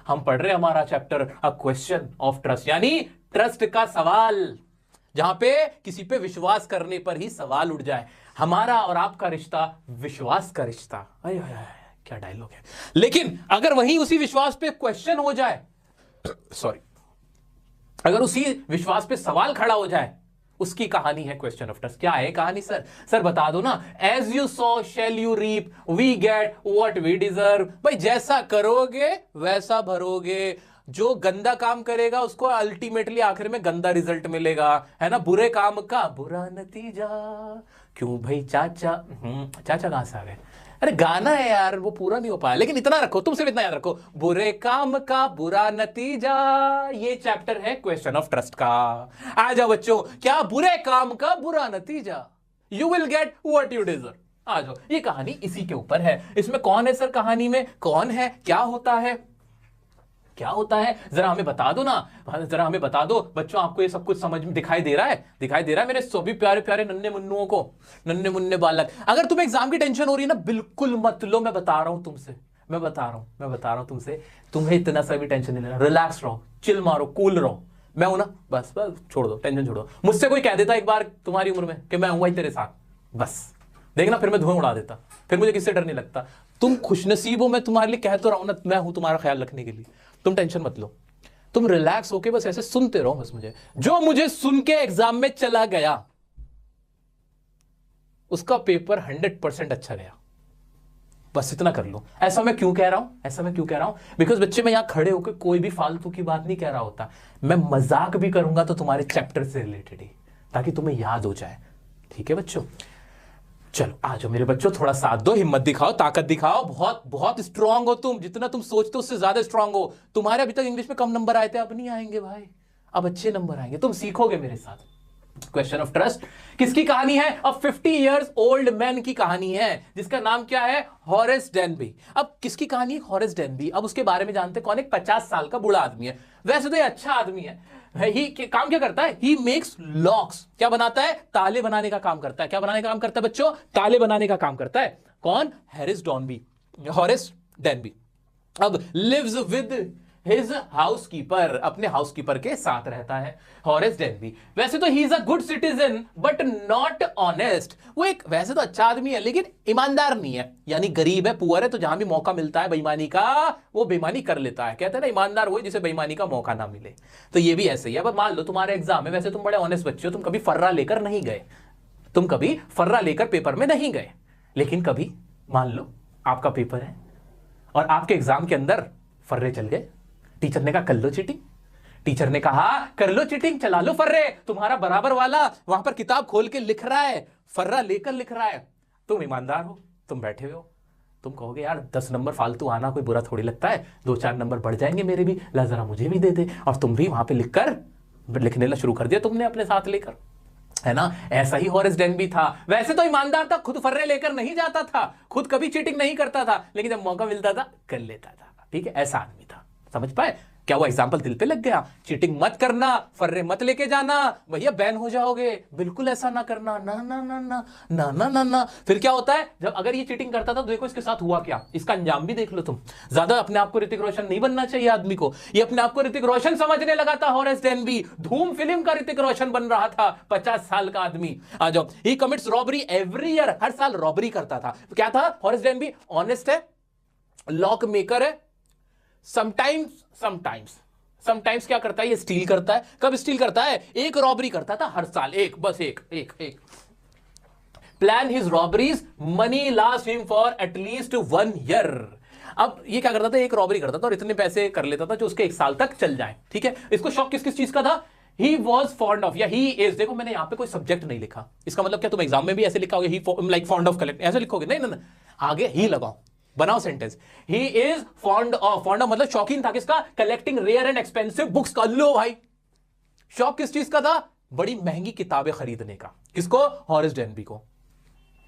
हम पढ़ रहे हैं हमारा chapter a question of trust, यानी ट्रस्ट का सवाल, जहां पे किसी पे विश्वास करने पर ही सवाल उठ जाए। हमारा और आपका रिश्ता विश्वास का रिश्ता। आय आय आय, क्या डायलॉग है। लेकिन अगर वहीं उसी विश्वास पे क्वेश्चन हो जाए, सॉरी, अगर उसी विश्वास पे सवाल खड़ा हो जाए, उसकी कहानी है क्वेश्चन ऑफ ट्रस्ट। क्या है कहानी सर? सर बता दो ना। As you sow shall you reap, we get what we deserve. भाई जैसा करोगे वैसा भरोगे। जो गंदा काम करेगा उसको अल्टीमेटली आखिर में गंदा रिजल्ट मिलेगा, है ना। बुरे काम का बुरा नतीजा। क्यों भाई चाचा, चाचा कहां से आ गए? अरे गाना है यार, वो पूरा नहीं हो पाया, लेकिन इतना रखो, तुम सिर्फ इतना याद रखो, बुरे काम का बुरा नतीजा। ये चैप्टर है क्वेश्चन ऑफ ट्रस्ट का। आ जाओ बच्चों, क्या बुरे काम का बुरा नतीजा, you will get what you deserve. आ जाओ, ये कहानी इसी के ऊपर है। इसमें कौन है सर? कहानी में कौन है, क्या होता है, क्या होता है, जरा हमें बता दो ना, जरा हमें बता दो बच्चों। आपको ये सब कुछ समझ में दिखाई दे रहा है? दिखाई दे रहा है मेरे सभी प्यारे प्यारे नन्हे मुन्नुओं को, नन्हे मुन्ने बालक। अगर तुम्हें एग्जाम की टेंशन हो रही है ना, बिल्कुल मत लो, मैं बता रहा हूं तुमसे, मैं बता रहा हूं तुमसे। तुम्हें इतना सा भी टेंशन नहीं लेना, रिलैक्स रहो, चिल मारो, कूल रहो। मैं हूं ना, बस बस छोड़ दो, टेंशन छोड़ो। मुझसे कोई कह देता एक बार तुम्हारी उम्र में कि मैं हूं तेरे साथ, बस देखना फिर मैं धुआं उड़ा देता, फिर मुझे किससे डर नहीं लगता। तुम खुशनसीब हो, मैं तुम्हारे लिए कह तो रहा हूं ना, मैं हूं तुम्हारा ख्याल रखने के लिए। तुम टेंशन मत लो, तुम रिलैक्स होके बस ऐसे सुनते रहो। बस मुझे सुन के एग्जाम में चला गया, उसका पेपर 100% अच्छा गया, बस इतना कर लो। ऐसा मैं क्यों कह रहा हूं? बिकॉज बच्चे, मैं यहां खड़े होकर कोई भी फालतू की बात नहीं कह रहा होता। मैं मजाक भी करूंगा तो तुम्हारे चैप्टर से रिलेटेड ही, ताकि तुम्हें याद हो जाए। ठीक है बच्चों, चलो आ जाओ मेरे बच्चों, थोड़ा साथ दो, हिम्मत दिखाओ, ताकत दिखाओ। बहुत बहुत स्ट्रांग हो तुम, जितना तुम सोचते हो उससे ज्यादा स्ट्रांग हो। तुम्हारे अभी तक इंग्लिश में कम नंबर आए थे, अब नहीं आएंगे भाई, अब अच्छे नंबर आएंगे, तुम सीखोगे मेरे साथ। क्वेश्चन ऑफ ट्रस्ट किसकी कहानी है? अब 50 इयर्स ओल्ड मैन की कहानी है, जिसका नाम क्या है? Horace Denby. अब किसकी कहानी है? Horace Denby. अब उसके बारे में जानते कौन? एक 50 साल का बूढ़ा आदमी है। वैसे तो ये अच्छा आदमी है। ही काम क्या करता है? He makes locks. क्या बनाता है? ताले बनाने का काम करता है। क्या बनाने का काम करता है बच्चों? ताले बनाने का काम करता है। कौन? Horace Denby. अब लिव्स विद हिज हाउसकीपर, अपने हाउसकीपर के साथ रहता है हॉरेस डेनबी। वैसे तो he is a good citizen but not honest. वो एक वैसे तो अच्छा आदमी है, लेकिन ईमानदार नहीं है, यानी गरीब है, पुअर है, तो जहां भी मौका मिलता है बेईमानी का, वो बेईमानी कर लेता है। कहते हैं ना, ईमानदार वो जिसे बेईमानी का मौका ना मिले। तो ये भी ऐसे ही है। अब मान लो तुम्हारे एग्जाम है, वैसे तुम बड़े ऑनेस्ट बच्चे हो, तुम कभी फर्रा लेकर नहीं गए, तुम कभी फर्रा लेकर पेपर में नहीं गए, लेकिन कभी मान लो आपका पेपर है और आपके एग्जाम के अंदर फर्रे चल गए। टीचर ने कहा कर लो चीटिंग, टीचर ने कहा कर लो चीटिंग, चला लो फर्रे। तुम्हारा बराबर वाला वहां पर किताब खोल के लिख रहा है, फर्रा लेकर लिख रहा है। तुम ईमानदार हो, तुम बैठे हुए हो, तुम कहोगे यार 10 नंबर फालतू आना कोई बुरा थोड़ी लगता है, 2-4 नंबर बढ़ जाएंगे मेरे भी, ला जरा मुझे भी दे दे। और तुम भी वहां पे लिखने शुरू कर दिया तुमने अपने साथ लेकर, है ना। ऐसा ही हॉरेस डेनबी था। वैसे तो ईमानदार था, खुद फर्रे लेकर नहीं जाता था, खुद कभी चीटिंग नहीं करता था, लेकिन जब मौका मिलता था कर लेता था। ठीक है, ऐसा आदमी था। समझ पाए? क्या वो एग्जाम्पल दिल पे लग गया? चीटिंग मत करना, फर्रे मत लेके जाना, भैया बैन हो जाओगे, बिल्कुल ऐसा ना करना, ना ना ना ना ना ना ना ना। फिर क्या होता है, जब अगर ये चीटिंग करता था तो देखो इसके साथ हुआ क्या, इसका अंजाम भी देख लो तुम। ज्यादा अपने आप को ऋतिक रोशन नहीं बनना चाहिए आदमी को। ये अपने आप को ऋतिक रोशन समझने लगा था हॉरेस डेनबी, धूम फिल्म का ऋतिक रोशन बन रहा था, 50 साल का आदमी। आ जाओ, ही कमिट्स रॉबरी एवरी ईयर, हर साल रॉबरी करता था। क्या था हॉरेस डेनबी? ऑनेस्ट है, लॉक मेकर है, समटाइम्स क्या करता है, ये स्टील करता है। कब स्टील करता है? एक रॉबरी करता था हर साल, बस एक plan his robberies, money last him for at least 1 year. अब ये क्या करता था? एक रॉबरी करता था और इतने पैसे कर लेता था जो उसके 1 साल तक चल जाए। ठीक है, इसको शौक किस किस चीज का था? ही वॉज फॉन्ड ऑफ, या ही इज। देखो मैंने यहां पे कोई सब्जेक्ट नहीं लिखा, इसका मतलब क्या तुम एग्जाम में भी ऐसे लिखोगे, he like fond of collect, ऐसे लिखोगे? नहीं ना, आगे ही लगाओ, बनाओ sentence. He is fond of मतलब शौकीन था किसका? Collecting rare and expensive books का। लो भाई, शौक किस चीज का था? बड़ी महंगी किताबें खरीदने का। किसको? हॉरेस डेनबी को।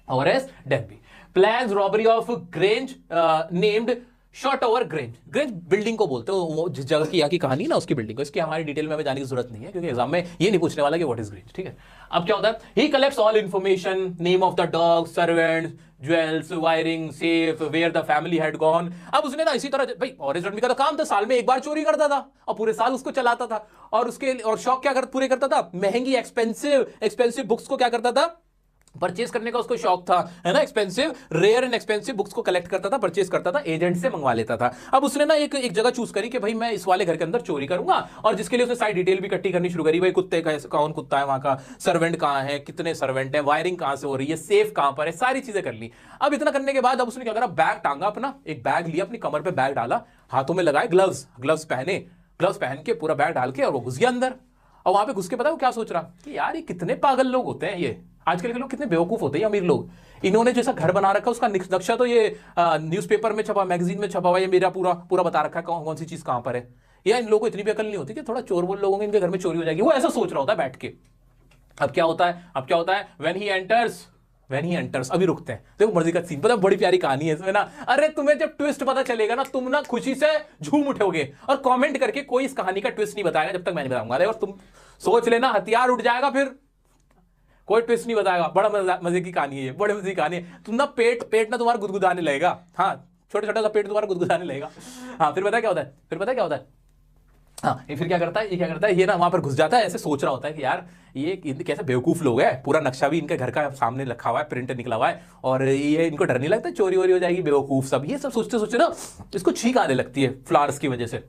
Horace Denby plans robbery of grange named shot over grange. Grange building को बोलते हो, वो जिस जगह की यहाँ की कहानी ना, उसकी बिल्डिंग को। इसकी हमारी डिटेल में हमें जाने की जरूरत नहीं है, क्योंकि एग्जाम में ये नहीं पूछने वाला कि व्हाट इज ग्रेंज। ठीक है, अब क्या होता है? He collects all information, name of the dog, servants, jewels, wiring, safe, where the family had gone. अब उसने ना इसी तरह, भाई और रणबीर का तो काम था, साल में एक बार चोरी करता था और पूरे साल उसको चलाता था। और उसके और शौक क्या पूरे करता था, महंगी एक्सपेंसिव बुक्स को क्या करता था, परचेज करने का उसको शौक था, है ना। Expensive, rare and expensive books को कलेक्ट करता था, परचेज करता था, एजेंट से मंगवा लेता था। अब उसने ना एक जगह चूज करी कि भाई मैं इस वाले घर के अंदर चोरी करूंगा, और जिसके लिए उसने सारी डिटेल भी इकट्ठी करनी शुरू करी। भाई कुत्ते का कौन कुत्ता है वहां का, सर्वेंट कहां है, कितने सर्वेंट है, वायरिंग कहां से हो रही है, सेफ कहां पर है, सारी चीजें कर ली। अब इतना करने के बाद अब उसने क्या करा, बैग टांगा अपना, एक बैग लिया, अपनी कमर पे बैग डाला, हाथों में लगाए ग्लव्स पहने, ग्लव्स पहन के पूरा बैग डाल के और वो घुस गया अंदर। और वहां पे घुस के पता है वो क्या सोच रहा कि यार ये कितने पागल लोग होते हैं, ये आजकल के लोग कितने बेवकूफ होते हैं, अमीर लोग। इन्होंने जैसा घर बना रखा उसका नक्शा तो ये न्यूज़पेपर में छपा, मैगजीन में छपा हुआ, ये मेरा पूरा पूरा बता रखा है कौन कौन सी चीज कहां पर है। या इन लोगों को इतनी भी अकल नहीं होती कि थोड़ा चोर बोल लोग होंगे इनके घर में चोरी हो जाएगी, वो ऐसा सोच रहा होता है बैठ के। अब क्या होता है व्हेन ही एंटर्स, अभी रुकते हैं, देखो मर्जी का सीन, पता बड़ी प्यारी कहानी है इसमें ना। अरे तुम्हें जब ट्विस्ट पता चलेगा ना, तुम ना खुशी से झूम उठोगे, और कमेंट करके कोई इस कहानी का ट्विस्ट नहीं बताएगा जब तक मैं नहीं बताऊंगा। अरे और तुम सोच लेना हथियार उठ जाएगा, फिर कोई ट्विस्ट नहीं बताएगा। बड़ा मजे की कहानी है, बड़े मजे की कहानी है। तुम ना पेट ना तुम्हारा गुदगुदाने लगेगा, हाँ छोटा छोटा सा पेट तुम्हारा गुदगुदाने लगेगा। हाँ फिर पता क्या होता है, हाँ ये फिर क्या करता है, ये ना वहां पर घुस जाता है, ऐसे सोच रहा होता है कि यार ये कैसे बेवकूफ लोग हैं, पूरा नक्शा भी इनके घर का सामने रखा हुआ है, प्रिंट निकला हुआ है, और ये इनको डर नहीं लगता चोरी वोरी हो जाएगी, बेवकूफ सब। ये सब सोचते सोचते ना इसको छींक आने लगती है फ्लावर्स की वजह से।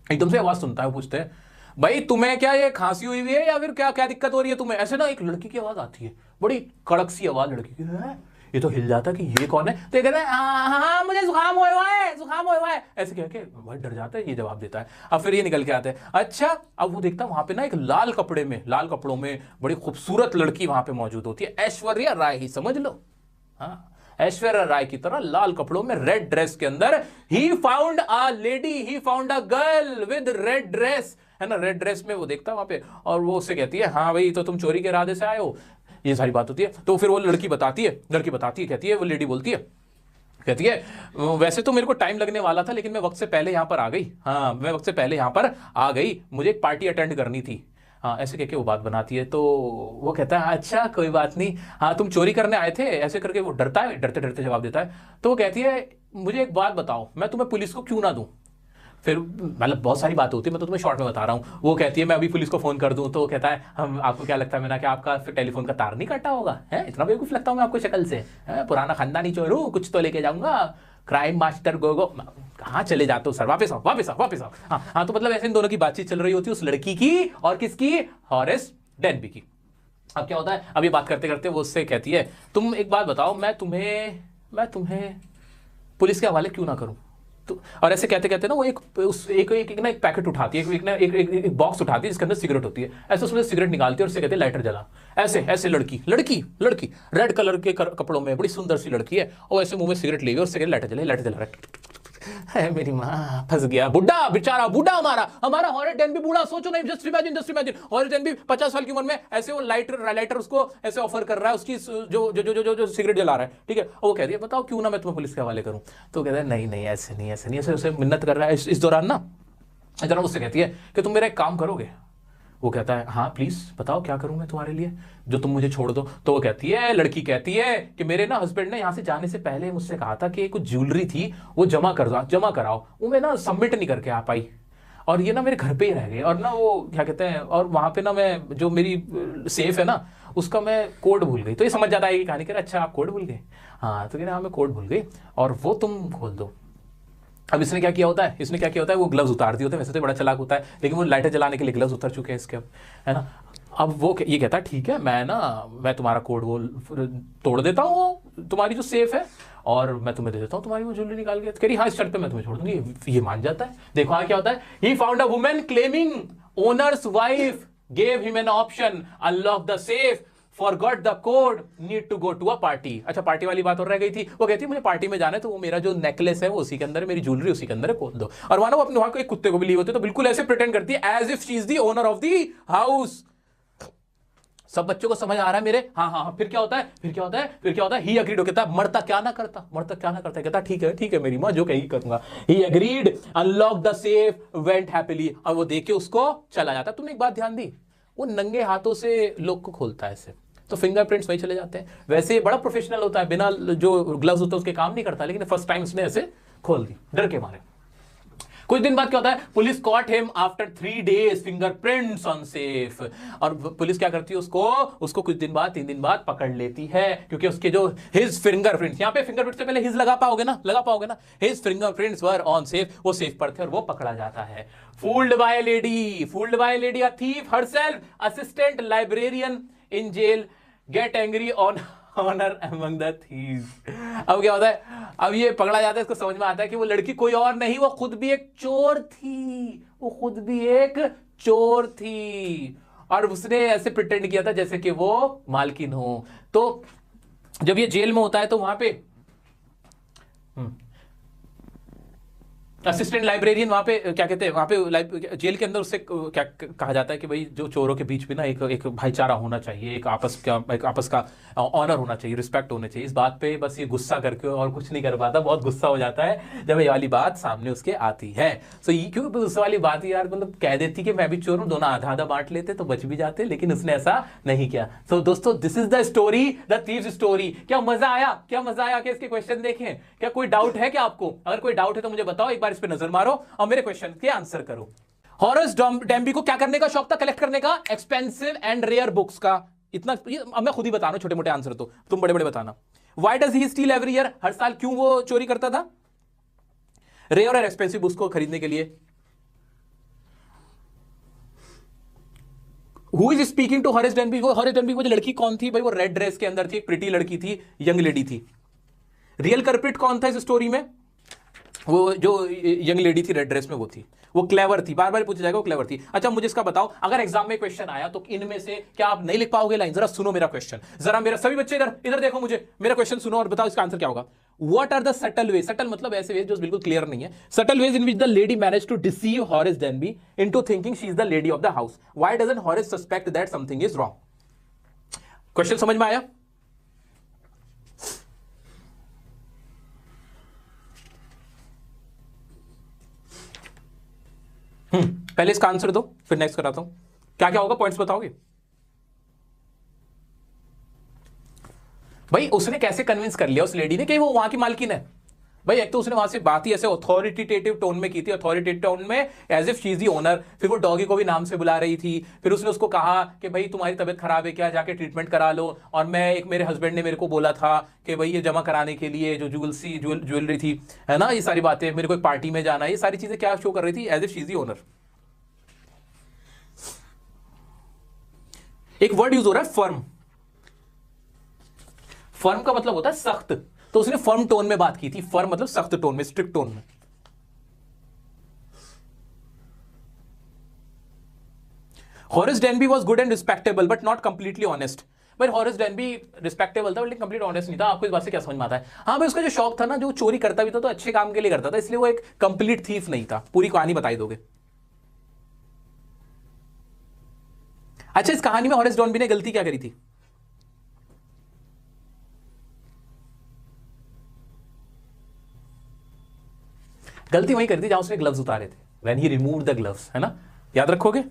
एकदम से आवाज सुनता है, पूछते हैं भाई तुम्हें क्या ये खांसी हुई है या फिर क्या क्या दिक्कत हो रही है तुम्हें। ऐसे ना एक लड़की की आवाज आती है, बड़ी कड़क सी आवाज लड़की की है। ये तो हिल जाता कि ये कौन है, तो ये कहता है हाँ मुझे जुकाम हुआ है, ऐसे कह के बहुत डर जाता है, ये जवाब देता है। अब फिर ये निकल के आते हैं, अच्छा अब वो देखता है वहां पे ना एक लाल कपड़ों में बड़ी खूबसूरत लड़की वहां पे मौजूद होती है, ऐश्वर्या राय ही समझ लो। हाँ ऐश्वर्या राय की तरह लाल कपड़ों में, रेड ड्रेस के अंदर, ही found a girl with red dress, है ना। रेड ड्रेस में वो देखता है वहां पे, और वो उससे कहती है हाँ भाई तो तुम चोरी के इरादे से आए हो, ये सारी बात होती है। तो फिर वो लड़की बताती है, कहती है, वो लेडी बोलती है, कहती है वैसे तो मेरे को टाइम लगने वाला था लेकिन मैं वक्त से पहले यहां पर आ गई। हाँ मैं वक्त से पहले यहां पर आ गई, मुझे एक पार्टी अटेंड करनी थी। हाँ ऐसे कहके वो बात बनाती है। तो वो कहता है अच्छा कोई बात नहीं, हाँ तुम चोरी करने आए थे, ऐसे करके वो डरता है, डरते डरते जवाब देता है। तो वो कहती है मुझे एक बात बताओ, मैं तुम्हें पुलिस को क्यों ना दूं। फिर मतलब बहुत सारी बात होती है, मैं तो तुम्हें शॉर्ट में बता रहा हूँ। वो कहती है मैं अभी पुलिस को फोन कर दूं। तो वो कहता है हम आपको क्या लगता है मैंने कि आपका फिर टेलीफोन का तार नहीं काटा होगा, है इतना बेवकूफ लगता हूँ मैं आपको शक्ल से, पुराना खानदानी चोर हूँ, कुछ तो लेके जाऊंगा, क्राइम मास्टर गोगो। कहाँ चले जाते हो सर, वापस आओ। हाँ तो मतलब ऐसे इन दोनों की बातचीत चल रही होती है, उस लड़की की और किसकी, हॉरेस डेनबी की। अब क्या होता है, अब ये बात करते करते वो उससे कहती है तुम एक बात बताओ, मैं तुम्हें पुलिस के हवाले क्यों ना करूं। तो और ऐसे कहते कहते ना वो एक पैकेट उठाती है, एक बॉक्स उठाती है जिसके अंदर सिगरेट होती है, ऐसे उसमें सिगरेट निकालती है और उससे कहते हैं लाइटर जला। ऐसे लड़की रेड कलर के कपड़ों में, बड़ी सुंदर सी लड़की है, और ऐसे मुंह में सिगरेट ले गई और उससे कहते लाइटर जला रहा है। मेरी माँ फंस गया, बुढ़ा बेचारा, हमारा हॉरर डेन भी बूढ़ा, सोचो नहीं, जस्ट इमेजिन हॉरर डेन भी 50 साल की उम्र में ऐसे वो लाइटर उसको ऐसे ऑफर कर रहा है, उसकी जो सिगरेट जला रहा है, ठीक है। वो कह रही है बताओ क्यों ना मैं तुम्हें पुलिस के हवाले करूं। तो कहता है नहीं ऐसे नहीं, ऐसे मिन्नत कर रहा है। इस दौरान उससे कहती है कि तुम मेरा एक काम करोगे। वो कहता है हाँ प्लीज बताओ क्या करूं मैं तुम्हारे लिए, जो तुम मुझे छोड़ दो। तो वो लड़की कहती है कि मेरे ना हस्बैंड ने यहाँ से जाने से पहले मुझसे कहा था कि कुछ ज्वेलरी थी वो जमा कराओ, वो मैं ना सबमिट नहीं करके आ पाई, और ये ना मेरे घर पे ही रह गए, और ना वो क्या कहते हैं, और वहां पे ना मैं जो मेरी सेफ है ना उसका मैं कोड भूल गई। तो ये समझ जाता है कि कहानी कह रहा अच्छा आप कोड भूल गए, हाँ तो हाँ मैं कोड भूल गई और वो तुम खोल दो। अब इसने क्या किया होता है, वो ग्लव्स उतार दिए होते हैं, वैसे तो बड़ा चालाक होता है लेकिन वो लाइटर जलाने के लिए ग्लव्स उतर चुके हैं इसके, अब है ना। अब वो ये कहता है ठीक है मैं तुम्हारा कोड वो तोड़ देता हूँ तुम्हारी जो सेफ है, और मैं तुम्हें दे देता हूँ तुम्हारी वो ज्वेलरी निकाल के। कह रही हाँ इस शर्त पे मैं तुम्हें छोड़ दूंगी। ये मान जाता है। देखो हाँ क्या होता है, he found a woman claiming owner's wife gave him an option unlock the safe forgot the code need to go to a party. अच्छा पार्टी वाली बात और रह गई थी। वो कहती है मुझे पार्टी में जाना है, तो वो मेरा जो नेकलेस है वो उसी के अंदर है, मेरी ज्वेलरी उसी के अंदर है, खोल दो। और वहां वो अपने वहां को एक कुत्ते को भी लिए होते तो बिल्कुल ऐसे प्रिटेंड करती है as if she is the owner of the house. सब बच्चों को समझ आ रहा है मेरे, हाँ। फिर क्या होता है, ही अग्रीड। कहता है मरता क्या ना करता, कहता ठीक है मेरी माँ जो कहेगी करूंगा। He agreed, unlock the safe, went happily. और वो देख के उसको चला जाता। तुमने एक बात ध्यान दी, वो नंगे हाथों से लोग को खोलता है ऐसे, तो फिंगरप्रिंट्स वही चले जाते हैं। वैसे ये बड़ा प्रोफेशनल होता है, बिना जो ग्लव्स होते हैं उसके काम नहीं करता, लेकिन फर्स्ट टाइम उसने ऐसे खोल दी डर के मारे। कुछ दिन बाद क्या होता है, police cot him after 3 days fingerprints unsafe. और पुलिस क्या करती है, उसको कुछ दिन बाद, 3 दिन बाद पकड़ लेती है, क्योंकि उसके जो हिज फिंगरप्रिंट्स, यहां पे फिंगरप्रिंट से पहले हिज लगा पाओगे ना, his fingerprints were on safe, वो सेफ पर थे और वो पकड़ा जाता है। Fooled by lady, a thief herself, assistant librarian in jail get angry on honour among the thieves. अब क्या होता है, अब ये पकड़ा जाता है, इसको समझ में आता है कि वो लड़की कोई और नहीं, वो खुद भी एक चोर थी, और उसने ऐसे प्रिटेंड किया था जैसे कि वो मालकिन हो। तो जब ये जेल में होता है तो वहां पे असिस्टेंट लाइब्रेरियन, वहां पे क्या कहते हैं, वहां पे जेल के अंदर उससे क्या कहा जाता है कि भाई जो चोरों के बीच में ना एक भाईचारा होना चाहिए, एक आपस का ऑनर होना चाहिए, रिस्पेक्ट होना चाहिए। इस बात पे बस ये गुस्सा करके और कुछ नहीं कर पाता, बहुत गुस्सा हो जाता है जब ये वाली बात सामने उसके आती है। सो ये क्यों गुस्सा वाली बात यार, मतलब कह देती कि मैं भी चोर हूं, दोनों आधा आधा बांट लेते तो बच भी जाते, लेकिन उसने ऐसा नहीं किया। सो दोस्तों, this is the story, the thieves story. क्या मजा आया कि इसके क्वेश्चन देखें? क्या कोई डाउट है क्या आपको? अगर कोई डाउट है तो मुझे बताओ, एक बार इस पे नजर मारो और मेरे क्वेश्चन के आंसर करो। हॉरेस डेम्बी को क्या करने का शौक था? कलेक्ट करने का एक्सपेंसिव एंड रेयर बुक्स का। इतना अब मैं खुद ही बता रहा हूं, छोटे मोटे आंसर तो तुम बड़े बड़े बताना। Why does he steal every year? हर साल क्यों वो चोरी करता था? रेयर और एक्सपेंसिव बुक्स को खरीदने के लिए। Who is speaking to Horace Danby? Horace Danby वो लड़की कौन थी भाई? वो रेड ड्रेस के अंदर थी, एक प्रिटी लड़की थी, यंग लेडी थी। रियल कल्प्रिट कौन था इस स्टोरी में? वो जो यंग लेडी थी रेड ड्रेस में, वो थी, वो क्लेवर थी, बार बार पूछा जाएगा वो क्लेवर थी। अच्छा मुझे इसका बताओ, अगर एग्जाम में क्वेश्चन आया तो इनमें से क्या आप नहीं लिख पाओगे लाइन? जरा सुनो मेरा क्वेश्चन, जरा मेरा सभी बच्चे इधर देखो, मुझे मेरा क्वेश्चन सुनो और बताओ इसका आंसर क्या होगा। What are the subtle ways? Subtle मतलब ऐसे वेज जो बिल्कुल क्लियर नहीं है। Subtle ways in which the lady managed to deceive Horace Denby into thinking she is the lady of the house. Why doesn't Horace suspect that something is wrong? Question समझ में आया? पहले इसका answer दो, फिर next कराता हूं। क्या क्या होगा, पॉइंट्स बताओगे भाई? उसने कैसे कन्विंस कर लिया उस लेडी ने कि वो वहां की मालकिन है? भाई एक तो उसने वहां से बात ही ऐसे अथॉरिटेटिव टोन में की थी, अथॉरिटेटिव टोन में, as if she is the owner. फिर वो डॉगी को भी नाम से बुला रही थी। फिर उसने उसको कहा कि भाई तुम्हारी तबीयत खराब है क्या, जाके ट्रीटमेंट करा लो। और मेरे हस्बैंड ने मेरे को बोला था कि भाई ये जमा कराने के लिए जो ज्वेलरी थी, है ना, ये सारी बातें, मेरे को एक पार्टी में जाना है, ये सारी चीजें क्या शो कर रही थी? As if she is the owner. एक वर्ड यूज हो रहा है फर्म। फर्म का मतलब होता है सख्त, तो उसने फर्म टोन में बात की थी। फर्म मतलब सख्त टोन में, स्ट्रिक्ट टोन में। Horace Danby was good and respectable but not completely honest. भाई हॉरेस डेनबी रिस्पेक्टेबल था लेकिन कंप्लीट ऑनेस्ट नहीं था। आपको इस बात से क्या समझ में आता है? हाँ भाई, उसका जो शौक था ना, जो चोरी करता भी था तो अच्छे काम के लिए करता था, इसलिए वो एक कंप्लीट थीफ नहीं था। पूरी कहानी बताई दोगे? अच्छा, इस कहानी में हॉरेस डेनबी ने गलती क्या करी थी? गलती वहीं करी थी जहां उसने ग्लव्स उतारे थे, when he removed the gloves, है ना? याद रखोगे?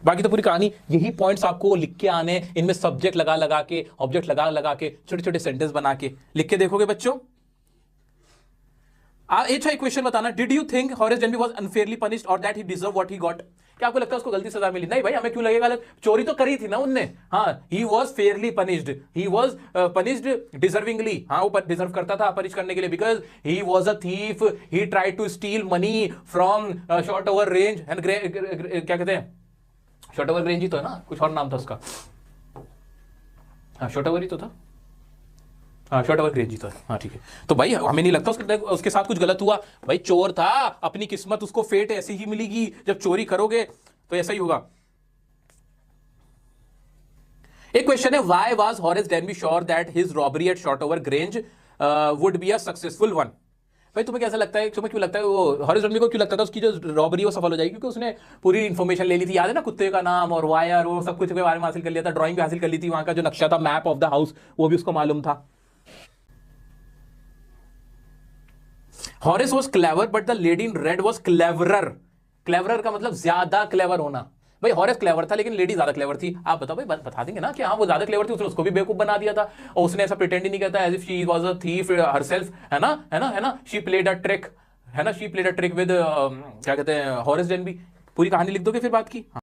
बाकी तो पूरी कहानी यही पॉइंट्स आपको लिख के आने, इनमें सब्जेक्ट लगा लगा के, ऑब्जेक्ट लगा लगा के, छोटे छोटे सेंटेंस बना के लिख के देखोगे बच्चों। अच्छा एक क्वेश्चन बताना, did you think Horace Danby was unfairly punished और that he deserve what he got? क्या आपको लगता है उसको गलती सजा मिली? नहीं भाई, हमें क्यों लगेगा? चोरी तो करी थी ना उनने। हाँ, he was fairly punished, he was punished deservingly. हाँ, वो डिजर्व करता था पनिश करने के लिए, because he was a thief, he tried to steal money from Shotover Grange and क्या कहते हैं, शॉर्ट ओवर रेंज ही तो है ना, कुछ और नाम था उसका। हाँ, शॉर्ट ओवर ही तो था। हाँ, शॉर्ट ओवर रेंज ही तो है। हाँ ठीक है। तो भाई हमें नहीं लगता उसके साथ कुछ गलत हुआ। भाई चोर था, अपनी किस्मत उसको फेट ऐसी ही मिलेगी। जब चोरी करोगे तो ऐसा ही होगा। एक क्वेश्चन है, why was Horace Danby sure that his robbery at Shotover Grange would be a successful one? भाई तुम्हें कैसा लगता है, तुम्हें क्यों लगता है वो हॉरेस डेनबी को क्यों लगता था उसकी जो रॉबरी वो सफल हो जाएगी? क्योंकि उसने पूरी इन्फॉर्मेशन ले ली थी। याद है ना, कुत्ते का नाम और वायर, वो सब कुछ के बारे में हासिल कर लिया था, ड्राइंग भी हासिल कर ली थी, वहां का जो नक्शा था, मैप ऑफ द हाउस, वो भी उसको मालूम था। Horace was clever but the lady in red was cleverer. Cleverer का मतलब ज्यादा क्लेवर होना, भाई हॉरेस क्लेवर था लेकिन लेडी ज्यादा क्लेवर थी। आप बताओ भाई, बता देंगे ना कि हाँ वो ज्यादा क्लेवर थी, उसने उसको भी बेवकूफ बना दिया था और उसने ऐसा प्रिटेंड ही नहीं करता as if she was a thief herself, है ना, है ना, है ना, शी प्लेड अ ट्रिक, है ना, she played a trick with क्या कहते हैं हॉरेस डेनबी। पूरी कहानी लिख दोगे फिर बात की।